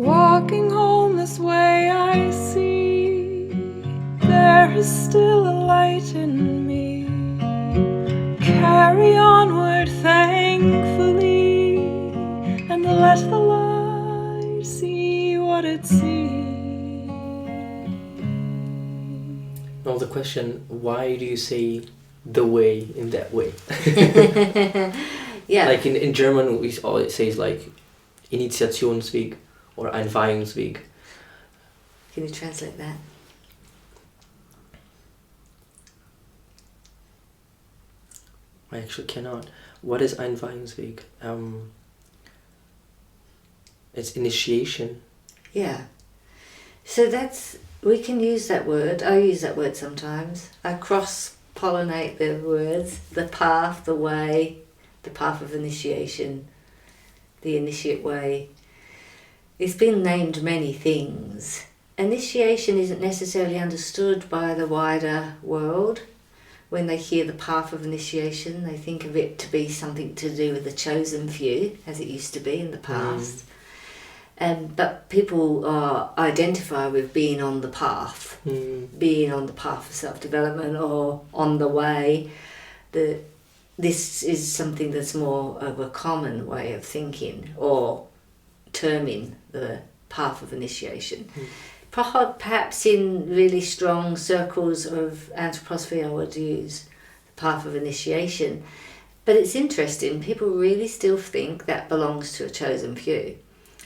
Walking home this way I see there is still a light in me. Carry onward thankfully and let the light see what it sees. Now the question, why do you say the way in that way? Yeah. Like in German we always say like Initiationsweg or Einweihungsweg. Can you translate that? I actually cannot. What is Einweihungsweg? It's initiation. Yeah. So we can use that word. I use that word sometimes. I cross-pollinate the words. The path, the way, the path of initiation, the initiate way. It's been named many things. Initiation isn't necessarily understood by the wider world. When they hear the path of initiation, they think of it to be something to do with the chosen few, as it used to be in the past. But people identify with being on the path, being on the path of self-development or on the way. This is something that's more of a common way of thinking or terming the path of initiation. Perhaps in really strong circles of anthroposophy I would use the path of initiation. But it's interesting, people really still think that belongs to a chosen few.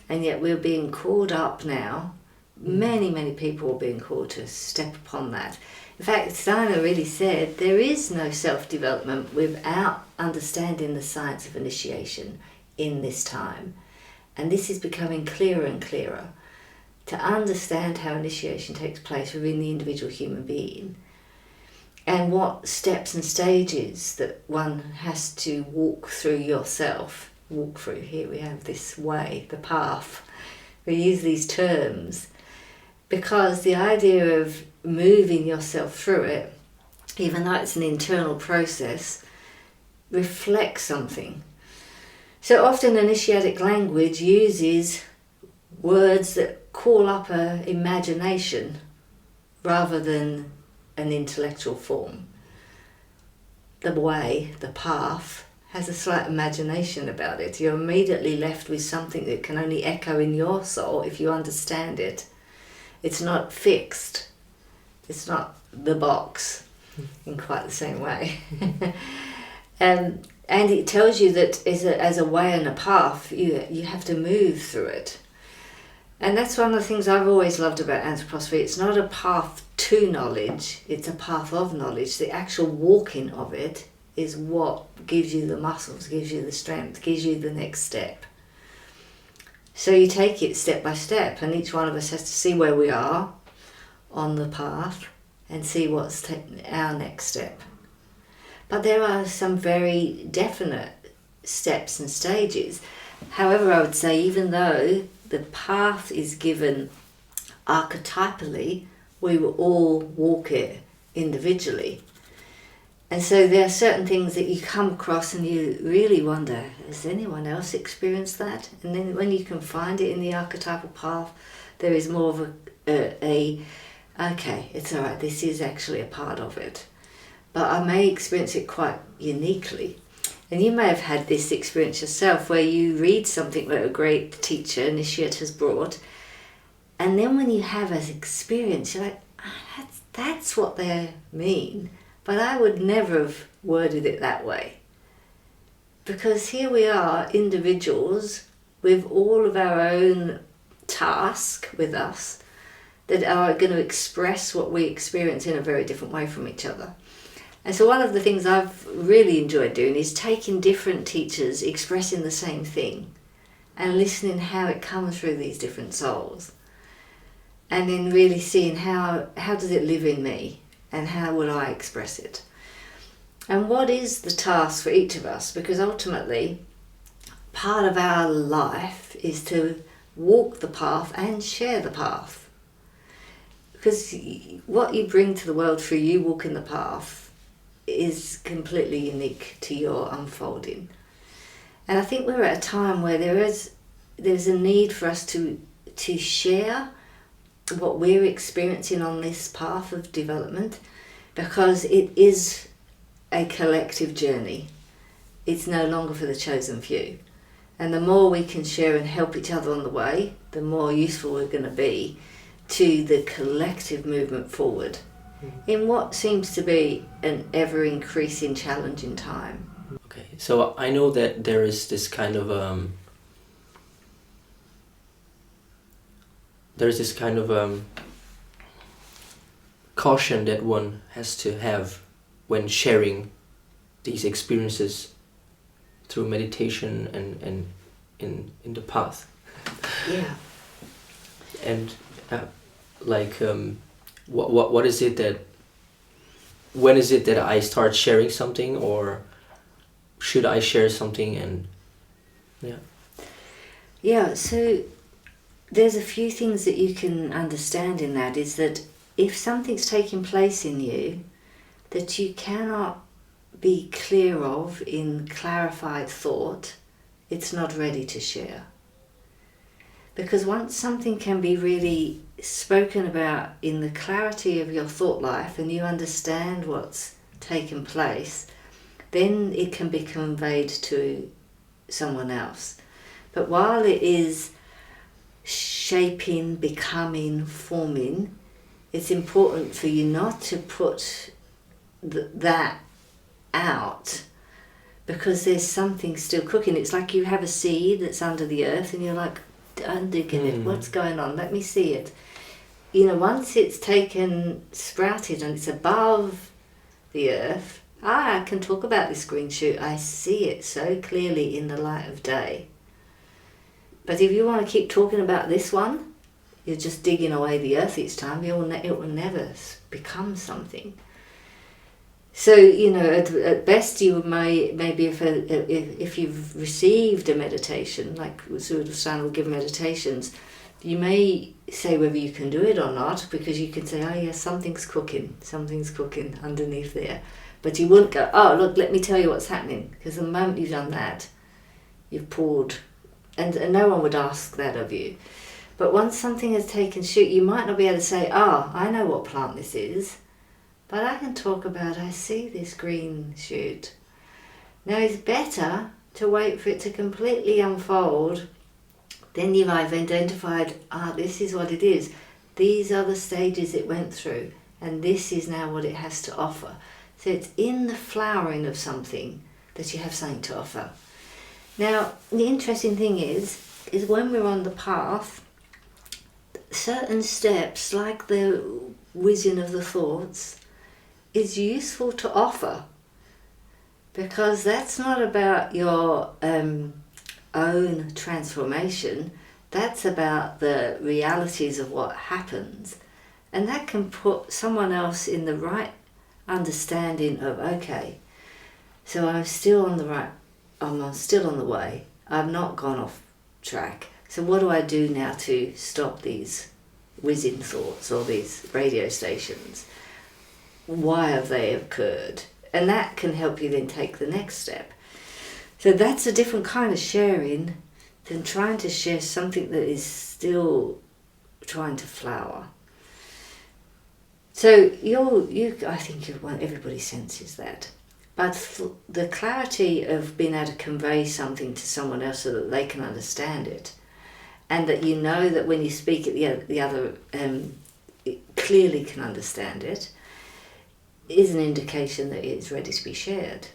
And yet we're being called up now. Many people are being called to step upon that. In fact, Steiner really said there is no self-development without understanding the science of initiation in this time. And this is becoming clearer and clearer. To understand how initiation takes place within the individual human being and what steps and stages that one has to walk through yourself. Walk through, here we have this way, the path. We use these terms because the idea of moving yourself through it, even though it's an internal process, reflects something. So often initiatic language uses words that call up an imagination rather than an intellectual form. The way, the path, has a slight imagination about it. You're immediately left with something that can only echo in your soul if you understand it. It's not fixed. It's not the box in quite the same way. And it tells you that as a way and a path, you have to move through it. And that's one of the things I've always loved about anthroposophy. It's not a path to knowledge, it's a path of knowledge. The actual walking of it is what gives you the muscles, gives you the strength, gives you the next step. So you take it step by step, and each one of us has to see where we are on the path and see what's our next step. But there are some very definite steps and stages. However, I would say even though the path is given archetypally, we will all walk it individually. And so there are certain things that you come across and you really wonder, has anyone else experienced that? And then when you can find it in the archetypal path, there is more of okay, it's all right, this is actually a part of it. But I may experience it quite uniquely. And you may have had this experience yourself where you read something that a great teacher, initiate, has brought, and then when you have an experience, you're like, that's what they mean. But I would never have worded it that way. Because here we are, individuals, with all of our own task with us, that are going to express what we experience in a very different way from each other. And so one of the things I've really enjoyed doing is taking different teachers expressing the same thing and listening how it comes through these different souls. And then really seeing how does it live in me and how will I express it. And what is the task for each of us? Because ultimately, part of our life is to walk the path and share the path. Because what you bring to the world through you walking the path is completely unique to your unfolding. And I think we're at a time where there's a need for us to to share what we're experiencing on this path of development, because it is a collective journey. It's no longer for the chosen few. And the more we can share and help each other on the way, the more useful we're going to be to the collective movement forward in what seems to be an ever-increasing challenging time. Okay, so I know that there is this kind of caution that one has to have when sharing these experiences through meditation and in the path. Yeah. And what is it that, when is it that I start sharing something, or should I share something? And Yeah, so there's a few things that you can understand in that, is that if something's taking place in you that you cannot be clear of in clarified thought, it's not ready to share. Because once something can be really spoken about in the clarity of your thought life and you understand what's taken place, then it can be conveyed to someone else. But while it is shaping, becoming, forming, it's important for you not to put that out, because there's something still cooking. It's like you have a seed that's under the earth and you're like, I'm digging it, what's going on, let me see it. You know, once it's sprouted and it's above the earth, I can talk about this green shoot, I see it so clearly in the light of day. But if you want to keep talking about this one, you're just digging away the earth each time, it will never become something. So, you know, at best you maybe if you've received a meditation, like Sudan will give meditations, you may say whether you can do it or not, because you can say, oh yes, something's cooking underneath there. But you wouldn't go, oh look, let me tell you what's happening, because the moment you've done that, you've poured, and no one would ask that of you. But once something has taken shoot, you might not be able to say, oh, I know what plant this is, but I can talk about, I see this green shoot. Now it's better to wait for it to completely unfold. Then you've identified, this is what it is. These are the stages it went through, and this is now what it has to offer. So it's in the flowering of something that you have something to offer. Now, the interesting thing is when we're on the path, certain steps, like the whizzing of the thoughts, is useful to offer, because that's not about your own transformation, that's about the realities of what happens, and that can put someone else in the right understanding of, okay, so I'm still on the way, I've not gone off track, so what do I do now to stop these whizzing thoughts or these radio stations? Why have they occurred? And that can help you then take the next step. So that's a different kind of sharing than trying to share something that is still trying to flower. So I think everybody senses that. But the clarity of being able to convey something to someone else so that they can understand it, and that you know that when you speak it, the other clearly can understand it, is an indication that it's ready to be shared.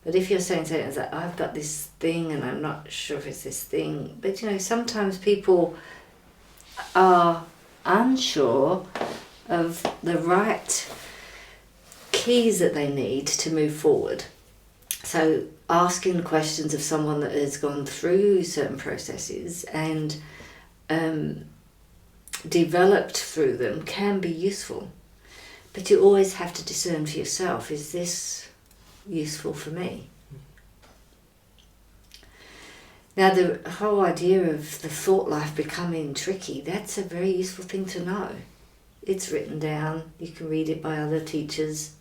But if you're saying something like, I've got this thing and I'm not sure if it's this thing, but you know, sometimes people are unsure of the right keys that they need to move forward. So asking questions of someone that has gone through certain processes and developed through them can be useful. But you always have to discern for yourself, is this useful for me? Now the whole idea of the thought life becoming tricky, that's a very useful thing to know. It's written down, you can read it by other teachers.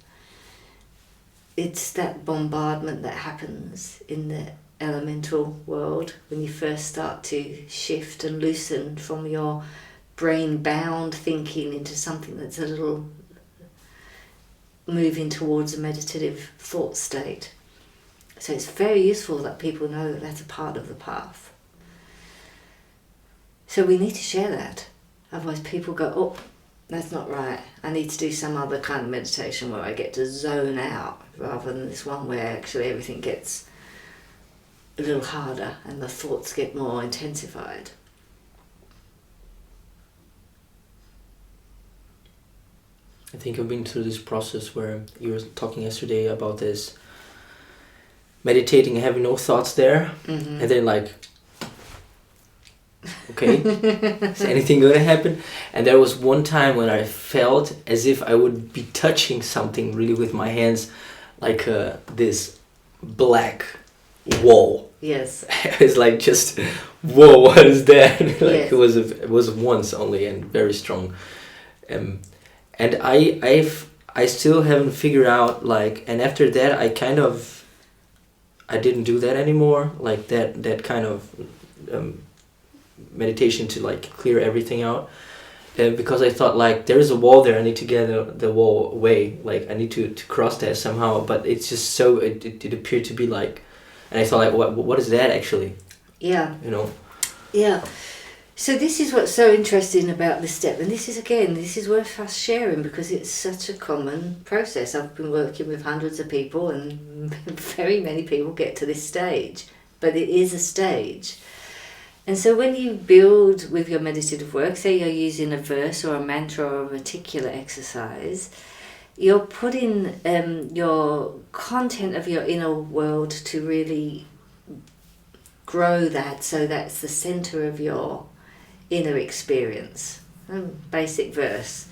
It's that bombardment that happens in the elemental world, when you first start to shift and loosen from your brain-bound thinking into something that's a little moving towards a meditative thought state. So it's very useful that people know that that's a part of the path. So we need to share that. Otherwise people go, oh, that's not right. I need to do some other kind of meditation where I get to zone out, rather than this one where actually everything gets a little harder and the thoughts get more intensified. I think I've been through this process where you were talking yesterday about this meditating and having no thoughts there, and then like, okay, is anything gonna happen? And there was one time when I felt as if I would be touching something really with my hands, like this black wall. Yes. It's like just, whoa, what is that? Like Yes. it was once only and very strong. And I still haven't figured out, like, and after that I didn't do that anymore, like that kind of meditation to like clear everything out, because I thought like there is a wall there, I need to get the wall away, like I need to cross that somehow, but it's just so it appeared to be like, and I thought like what is that actually? Yeah. You know? Yeah. So this is what's so interesting about this step, and this is worth us sharing because it's such a common process. I've been working with hundreds of people and very many people get to this stage, but it is a stage. And so when you build with your meditative work, say you're using a verse or a mantra or a particular exercise, you're putting your content of your inner world to really grow that, so that's the center of your inner experience. Basic verse,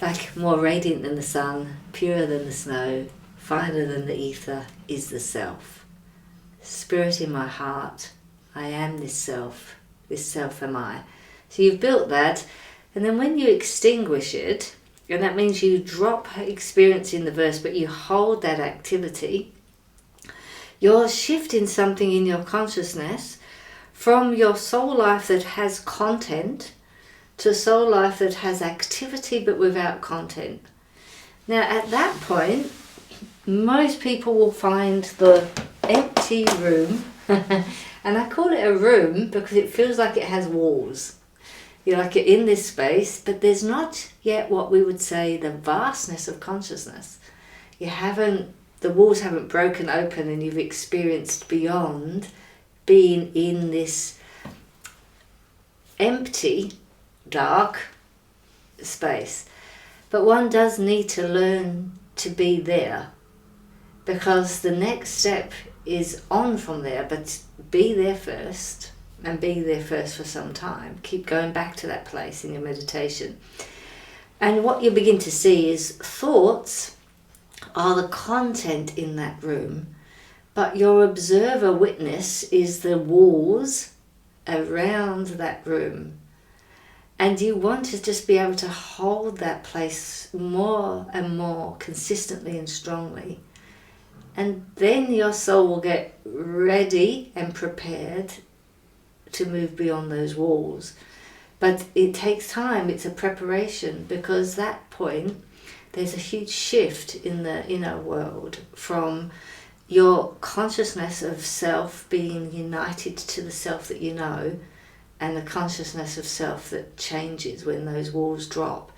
like more radiant than the sun, purer than the snow, finer than the ether is the self. Spirit in my heart, I am this self am I. So you've built that, and then when you extinguish it, and that means you drop experiencing the verse but you hold that activity, you're shifting something in your consciousness from your soul life that has content to a soul life that has activity but without content. Now at that point, most people will find the empty room, and I call it a room because it feels like it has walls. You're like you're in this space, but there's not yet what we would say the vastness of consciousness. The walls haven't broken open and you've experienced beyond being in this empty, dark space. But one does need to learn to be there, because the next step is on from there, but be there first, and be there first for some time. Keep going back to that place in your meditation. And what you begin to see is thoughts are the content in that room, but your observer witness is the walls around that room. And you want to just be able to hold that place more and more consistently and strongly. And then your soul will get ready and prepared to move beyond those walls. But it takes time, it's a preparation, because that point there's a huge shift in the inner world from your consciousness of self being united to the self that you know, and the consciousness of self that changes when those walls drop.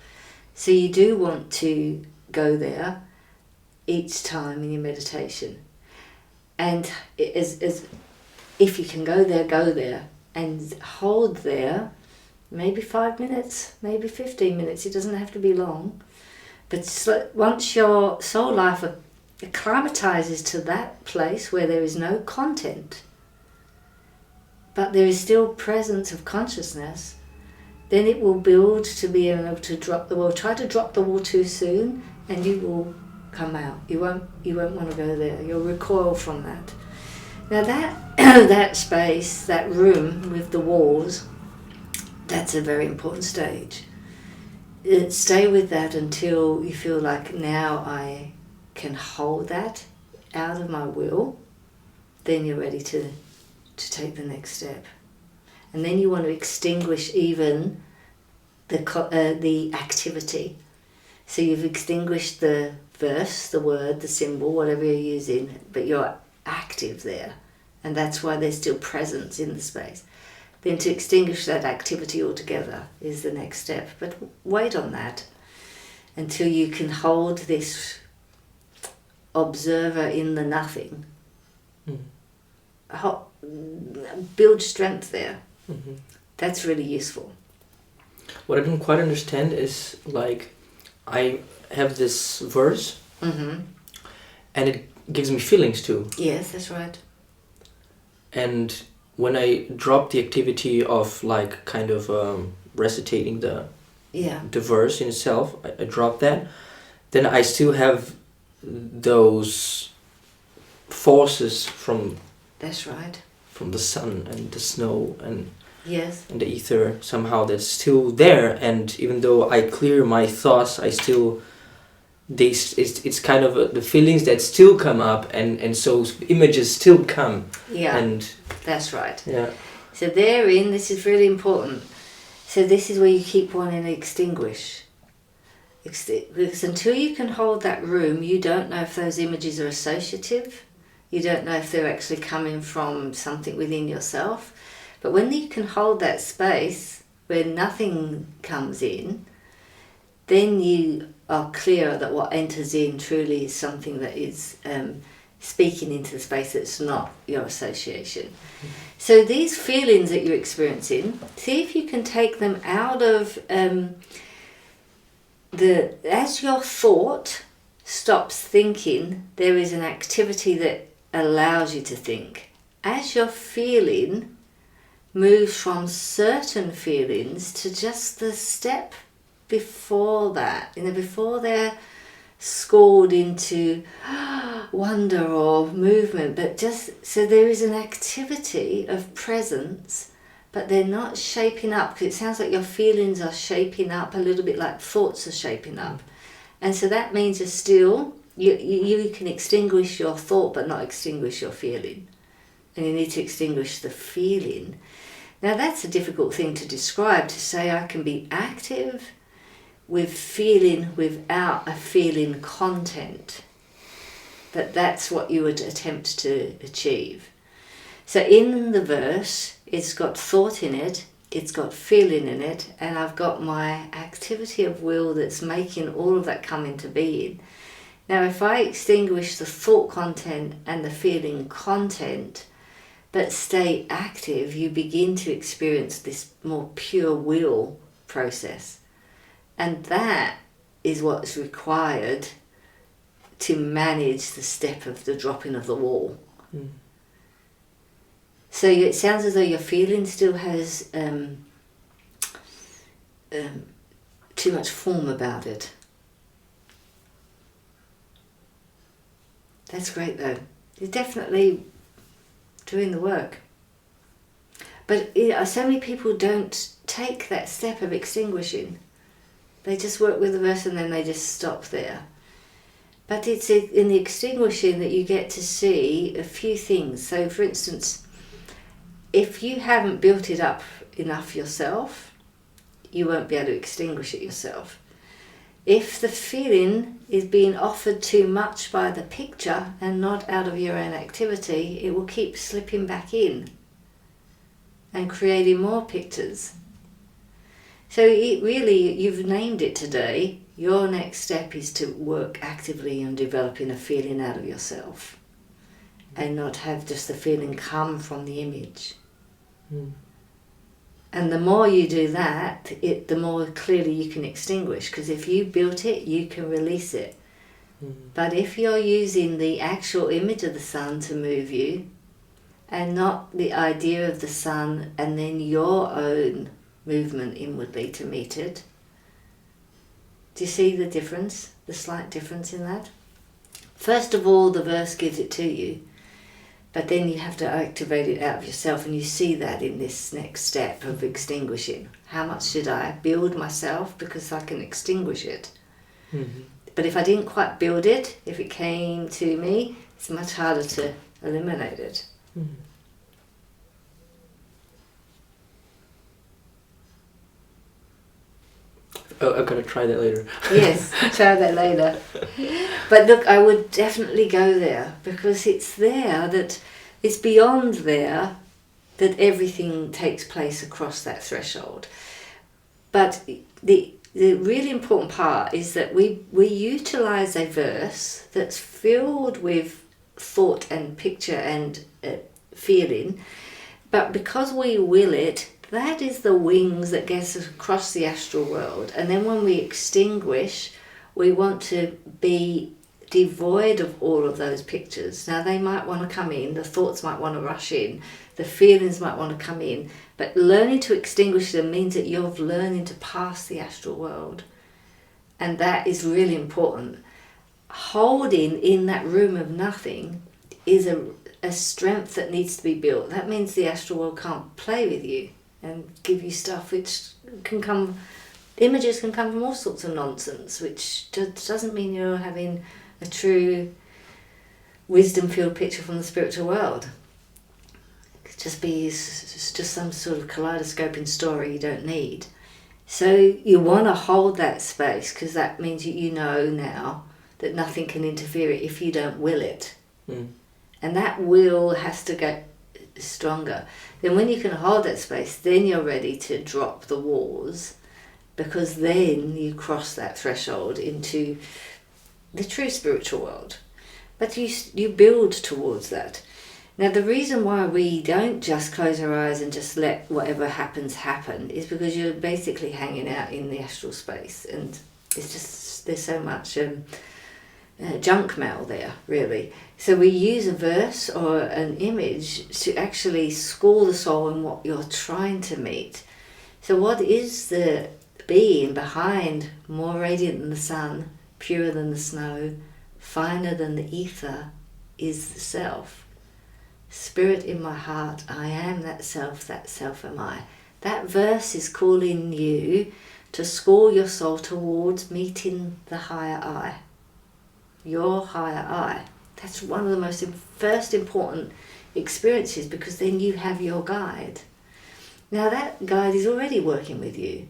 So you do want to go there each time in your meditation. And if you can go there and hold there, maybe 5 minutes, maybe 15 minutes, it doesn't have to be long. But once your soul life acclimatizes to that place where there is no content, but there is still presence of consciousness, then it will build to be able to drop the wall. Try to drop the wall too soon and you will come out. You won't want to go there. You'll recoil from that. Now that space, that room with the walls, that's a very important stage. Stay with that until you feel like now I can hold that out of my will, then you're ready to take the next step. And then you want to extinguish even the activity. So you've extinguished the verse, the word, the symbol, whatever you're using, but you're active there. And that's why there's still presence in the space. Then to extinguish that activity altogether is the next step. But wait on that until you can hold this observer in the nothing. Build strength there. That's really useful. What I don't quite understand is, like, I have this verse, and it gives me feelings too. Yes, that's right. And when I drop the activity of, like, kind of recitating the verse in itself, I drop that, then I still have those forces from... That's right. From the sun and the snow and yes, and the ether, somehow that's still there. And even though I clear my thoughts, I still... It's kind of the feelings that still come up, and so images still come. Yeah, and that's right. Yeah. So therein, this is really important. So this is where you keep wanting to extinguish. Because until you can hold that room, you don't know if those images are associative. You don't know if they're actually coming from something within yourself. But when you can hold that space where nothing comes in, then you are clear that what enters in truly is something that is speaking into the space that's not your association. So these feelings that you're experiencing, see if you can take them out of as your thought stops thinking, there is an activity that allows you to think. As your feeling moves from certain feelings to just the step before that, before they're scored into wonder or movement, but just so there is an activity of presence, but they're not shaping up, because it sounds like your feelings are shaping up a little bit like thoughts are shaping up. And so that means you're still, you can extinguish your thought but not extinguish your feeling. And you need to extinguish the feeling. Now that's a difficult thing to describe, to say I can be active with feeling without a feeling content. But that's what you would attempt to achieve. So in the verse, it's got thought in it, it's got feeling in it, and I've got my activity of will that's making all of that come into being. Now if I extinguish the thought content and the feeling content, but stay active, you begin to experience this more pure will process. And that is what's required to manage the step of the dropping of the wall. So it sounds as though your feeling still has too much form about it. That's great though. You're definitely doing the work. But so many people don't take that step of extinguishing. They just work with the verse and then they just stop there. But it's in the extinguishing that you get to see a few things. So for instance, if you haven't built it up enough yourself, you won't be able to extinguish it yourself. If the feeling is being offered too much by the picture and not out of your own activity, it will keep slipping back in and creating more pictures. So really, you've named it today. Your next step is to work actively on developing a feeling out of yourself and not have just the feeling come from the image. And the more you do that, the more clearly you can extinguish, because if you built it, you can release it. But if you're using the actual image of the sun to move you and not the idea of the sun and then your own movement inwardly to meet it, do you see the difference, the slight difference in that? First of all, the verse gives it to you, but then you have to activate it out of yourself, and you see that in this next step of extinguishing. How much should I build myself because I can extinguish it? But if I didn't quite build it, if it came to me, it's much harder to eliminate it. Oh, I'm gonna try that later. Yes, try that later. But look, I would definitely go there, because it's there that it's beyond there that everything takes place across that threshold. But the really important part is that we utilize a verse that's filled with thought and picture and feeling, but because we will it, that is the wings that gets us across the astral world. And then when we extinguish, we want to be devoid of all of those pictures. Now they might want to come in, the thoughts might want to rush in, the feelings might want to come in, but learning to extinguish them means that you're learning to pass the astral world. And that is really important. Holding in that room of nothing is a strength that needs to be built. That means the astral world can't play with you and give you stuff which can come, images can come from all sorts of nonsense, which doesn't mean you're having a true wisdom-filled picture from the spiritual world. It could just be just some sort of kaleidoscoping story you don't need. So you want to hold that space, because that means you know now that nothing can interfere if you don't will it. And that will has to get stronger. Then when you can hold that space, then you're ready to drop the walls, because then you cross that threshold into the true spiritual world. But you build towards that. Now the reason why we don't just close our eyes and just let whatever happens happen is because you're basically hanging out in the astral space, and it's just, there's so much junk mail there, really. So we use a verse or an image to actually school the soul in what you're trying to meet. So what is the being behind more radiant than the sun, purer than the snow, finer than the ether, is the self. Spirit in my heart, I am that self am I. That verse is calling you to school your soul towards meeting the higher I. Your higher I. That's one of the most first important experiences, because then you have your guide. Now that guide is already working with you,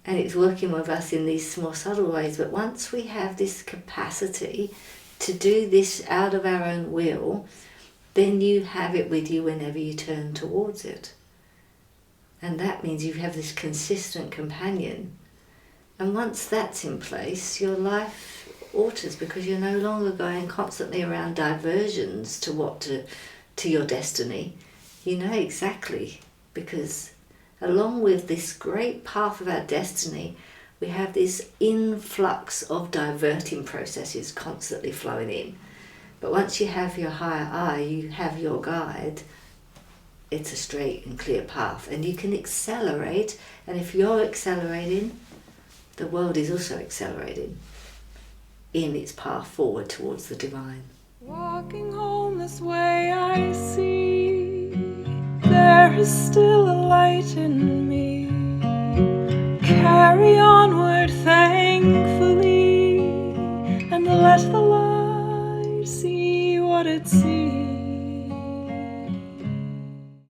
and it's working with us in these more subtle ways, but once we have this capacity to do this out of our own will, then you have it with you whenever you turn towards it. And that means you have this consistent companion. And once that's in place, your life alters, because you're no longer going constantly around diversions to your destiny. You know exactly, because along with this great path of our destiny, we have this influx of diverting processes constantly flowing in. But once you have your higher I, you have your guide, it's a straight and clear path, and you can accelerate. And if you're accelerating, the world is also accelerating in its path forward towards the divine. Walking home this way I see there is still a light in me. Carry onward thankfully, and let the